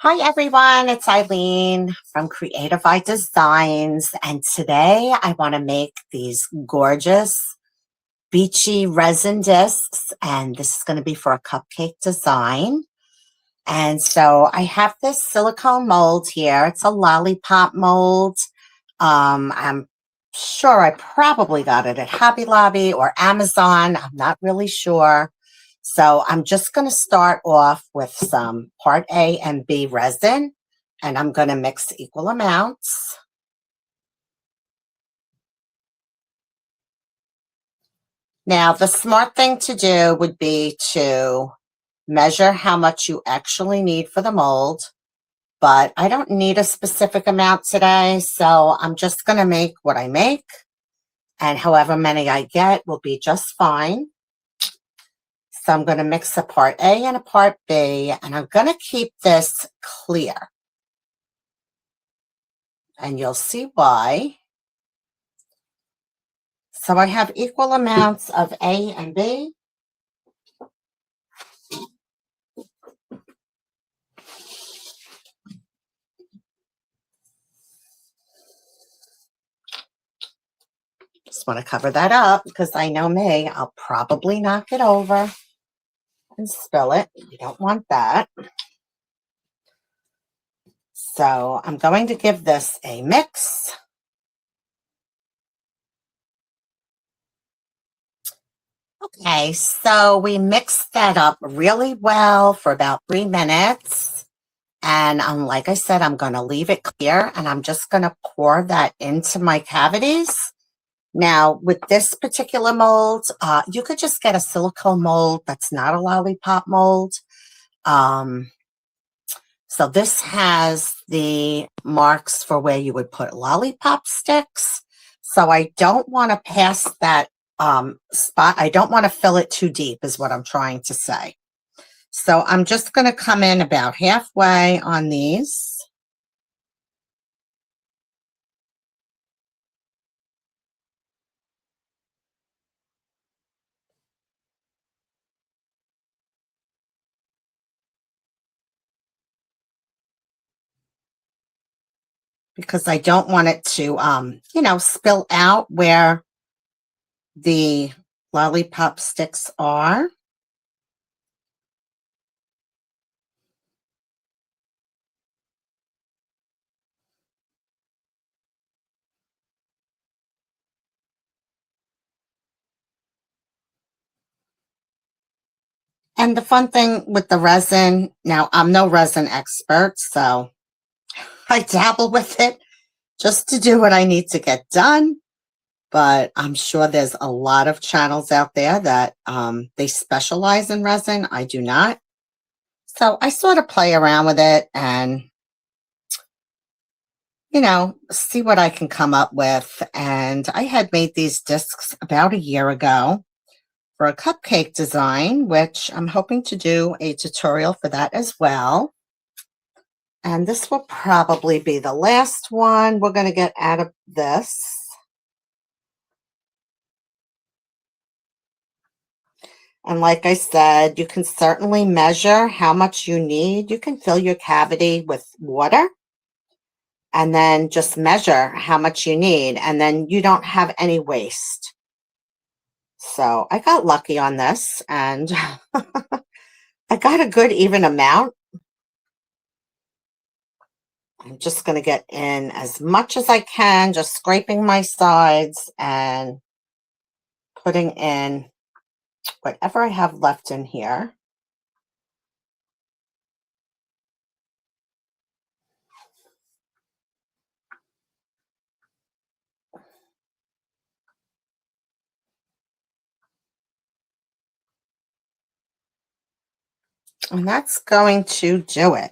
Hi everyone, it's Eileen from Creative Eye Designs, and today I want to make these gorgeous beachy resin discs, and this is going to be for a cupcake design. And so I have this silicone mold here. It's a lollipop mold. I'm sure I probably got it at Hobby Lobby or Amazon. I'm not really sure. So I'm just going to start off with some part A and B resin, and I'm going to mix equal amounts. Now, the smart thing to do would be to measure how much you actually need for the mold, but I don't need a specific amount today, so I'm just going to make what I make, and however many I get will be just fine. So I'm going to mix a part A and a part B, and I'm going to keep this clear. And you'll see why. So I have equal amounts of A and B. Just want to cover that up because I know me, I'll probably knock it over and spill it. You don't want that. So I'm going to give this a mix. Okay, so we mixed that up really well for about 3 minutes. And like I said, I'm going to leave it clear, and I'm just going to pour that into my cavities. Now, with this particular mold, you could just get a silicone mold that's not a lollipop mold. So this has the marks for where you would put lollipop sticks. So I don't want to pass that spot. I don't want to fill it too deep is what I'm trying to say. So I'm just going to come in about halfway on these. Because I don't want it to, spill out where the lollipop sticks are. And the fun thing with the resin, now I'm no resin expert, so I dabble with it just to do what I need to get done. But I'm sure there's a lot of channels out there that they specialize in resin. I do not. So I sort of play around with it and, see what I can come up with. And I had made these discs about a year ago for a cupcake design, which I'm hoping to do a tutorial for that as well. And this will probably be the last one we're going to get out of this. And like I said, you can certainly measure how much you need. You can fill your cavity with water and then just measure how much you need. And then you don't have any waste. So I got lucky on this, and I got a good even amount. I'm just going to get in as much as I can, just scraping my sides and putting in whatever I have left in here. And that's going to do it.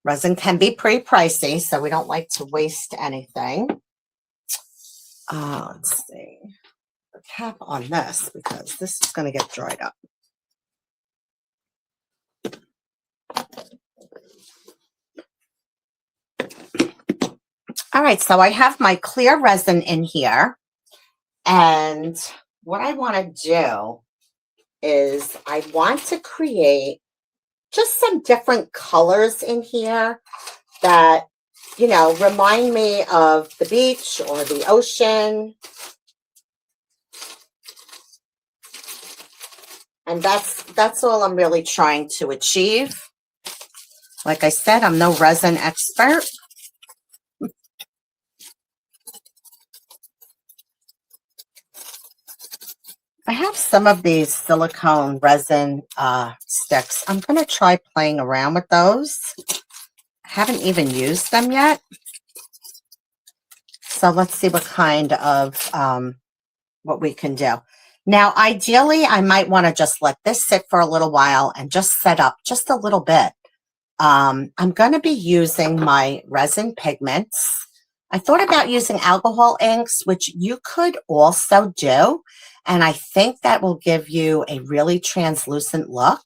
Resin can be pretty pricey, so we don't like to waste anything. Let's see. The cap on this, because this is going to get dried up. All right, so I have my clear resin in here, And what I want to do is I want to create just some different colors in here that, you know, remind me of the beach or the ocean. And that's all I'm really trying to achieve. Like I said, I'm no resin expert. I have some of these silicone resin sticks. I'm going to try playing around with those. I haven't even used them yet. So let's see what kind of, what we can do. Now, ideally, I might want to just let this sit for a little while and just set up just a little bit. I'm going to be using my resin pigments. I thought about using alcohol inks, which you could also do. And I think that will give you a really translucent look.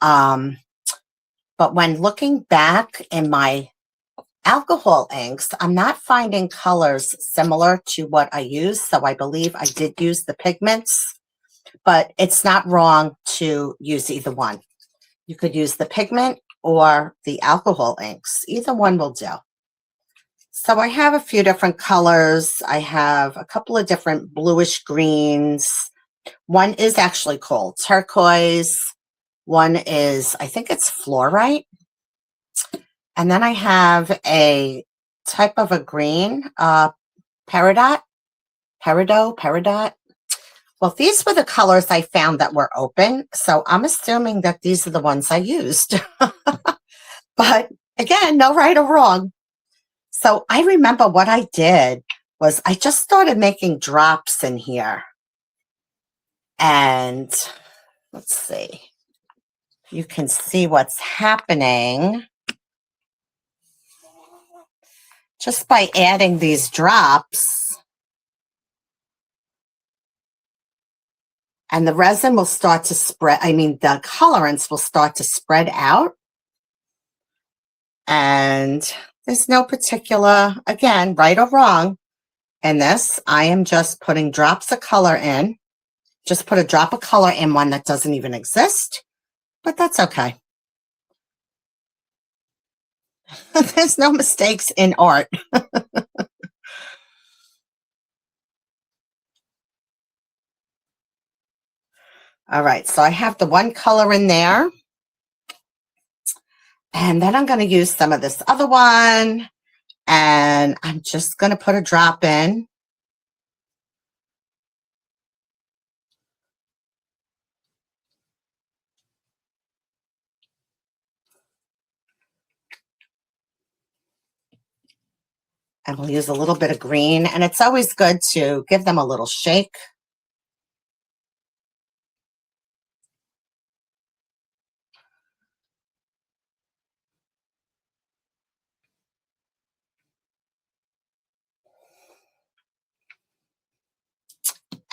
But when looking back in my alcohol inks, I'm not finding colors similar to what I used. So I believe I did use the pigments, but it's not wrong to use either one. You could use the pigment or the alcohol inks. Either one will do. So I have a few different colors. I have a couple of different bluish greens. One is actually called turquoise. One is, I think it's fluorite. And then I have a type of a green, peridot. Well, these were the colors I found that were open. So I'm assuming that these are the ones I used. But again, no right or wrong. So I remember what I did was I just started making drops in here. And let's see. You can see what's happening just by adding these drops. And the resin will start to spread. I mean, the colorants will start to spread out. And there's no particular, again, right or wrong in this. I am just putting drops of color in. Just put a drop of color in one that doesn't even exist, but that's okay. There's no mistakes in art. All right, so I have the one color in there. And then I'm going to use some of this other one. And I'm just going to put a drop in. And we'll use a little bit of green. And it's always good to give them a little shake.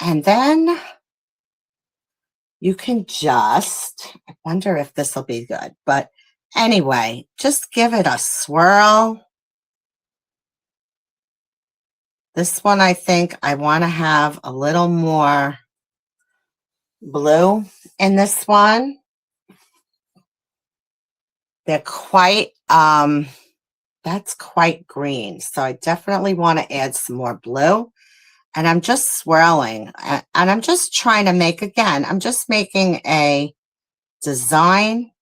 And then you can just, I wonder if this will be good. But anyway, just give it a swirl. This one, I think I want to have a little more blue in this one. They're quite, that's quite green. So I definitely want to add some more blue. And I'm just swirling. And I'm just trying to make, again, I'm just making a design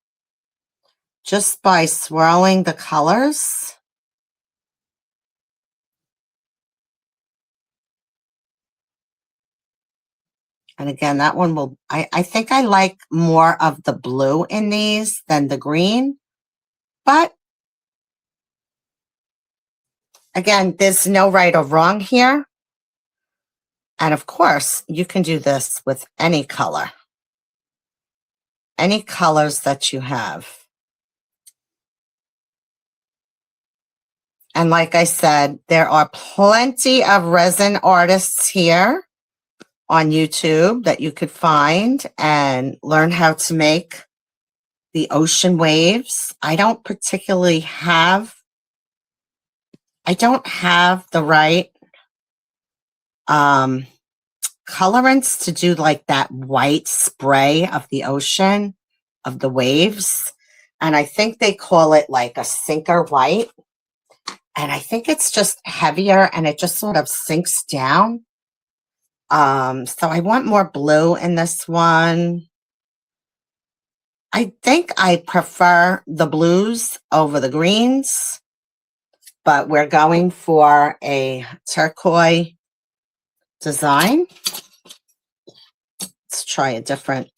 just by swirling the colors. And again, that one will, I think I like more of the blue in these than the green. But again, there's no right or wrong here. And of course, you can do this with any color. Any colors that you have. And like I said, there are plenty of resin artists here on YouTube that you could find and learn how to make the ocean waves. I don't have the right colorants to do like that white spray of the ocean, of the waves. And I think they call it like a sinker white. And I think it's just heavier and it just sort of sinks down. So I want more blue in this one. I think I prefer the blues over the greens, but we're going for a turquoise design. Let's try a different.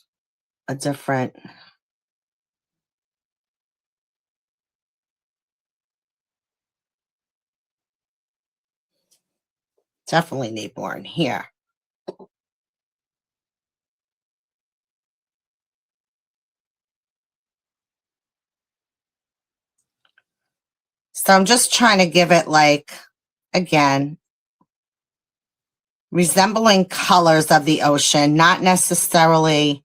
Definitely need more in here. So I'm just trying to give it like, again, resembling colors of the ocean, not necessarily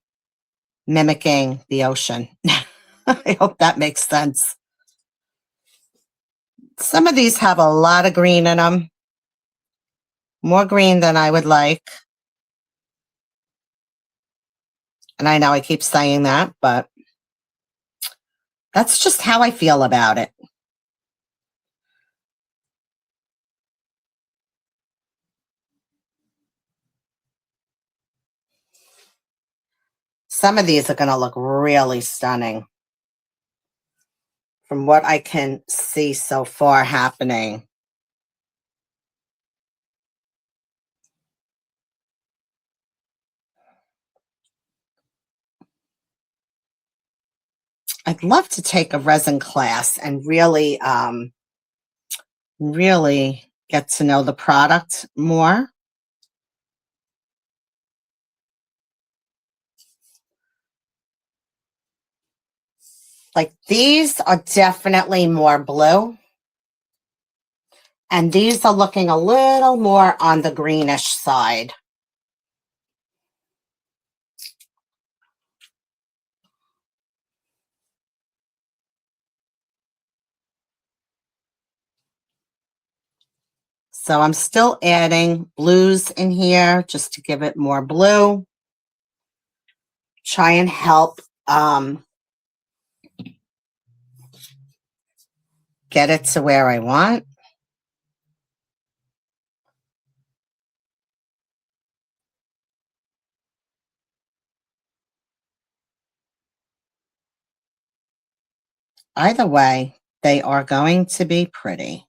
mimicking the ocean. I hope that makes sense. Some of these have a lot of green in them. More green than I would like. And I know I keep saying that, but that's just how I feel about it. Some of these are going to look really stunning from what I can see so far happening. I'd love to take a resin class and really, really get to know the product more. Like these are definitely more blue. And these are looking a little more on the greenish side. So I'm still adding blues in here just to give it more blue. Try and help get it to where I want. Either way, they are going to be pretty.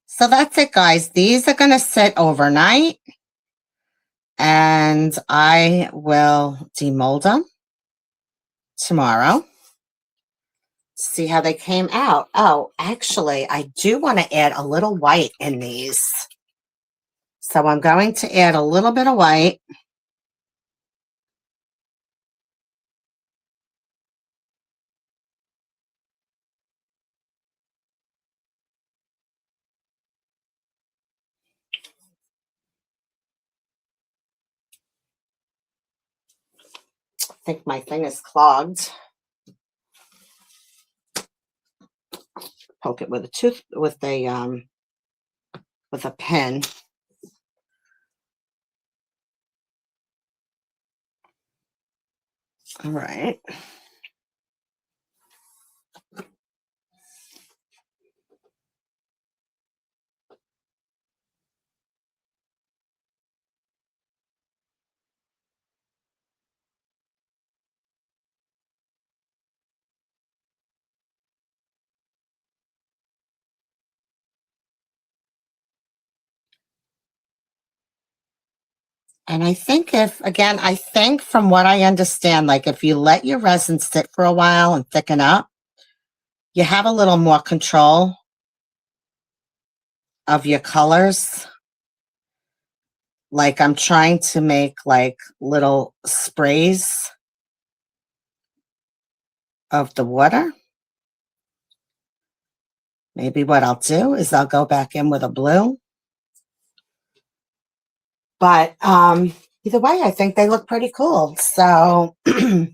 So that's it, guys. These are going to sit overnight. And I will demold them tomorrow. See how they came out. Oh, actually, I do want to add a little white in these. So I'm going to add a little bit of white. I think my thing is clogged. Poke it with a pen. All right. And I think I think from what I understand, like if you let your resin sit for a while and thicken up, you have a little more control of your colors. Like I'm trying to make like little sprays of the water. Maybe what I'll do is I'll go back in with a blue. But either way, I think they look pretty cool. So I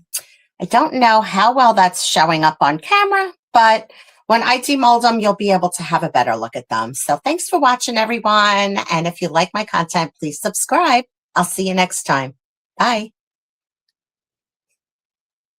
don't know how well that's showing up on camera, but When I demold them, you'll be able to have a better look at them. So thanks for watching, everyone. And if you like my content, please subscribe. I'll see you next time. Bye.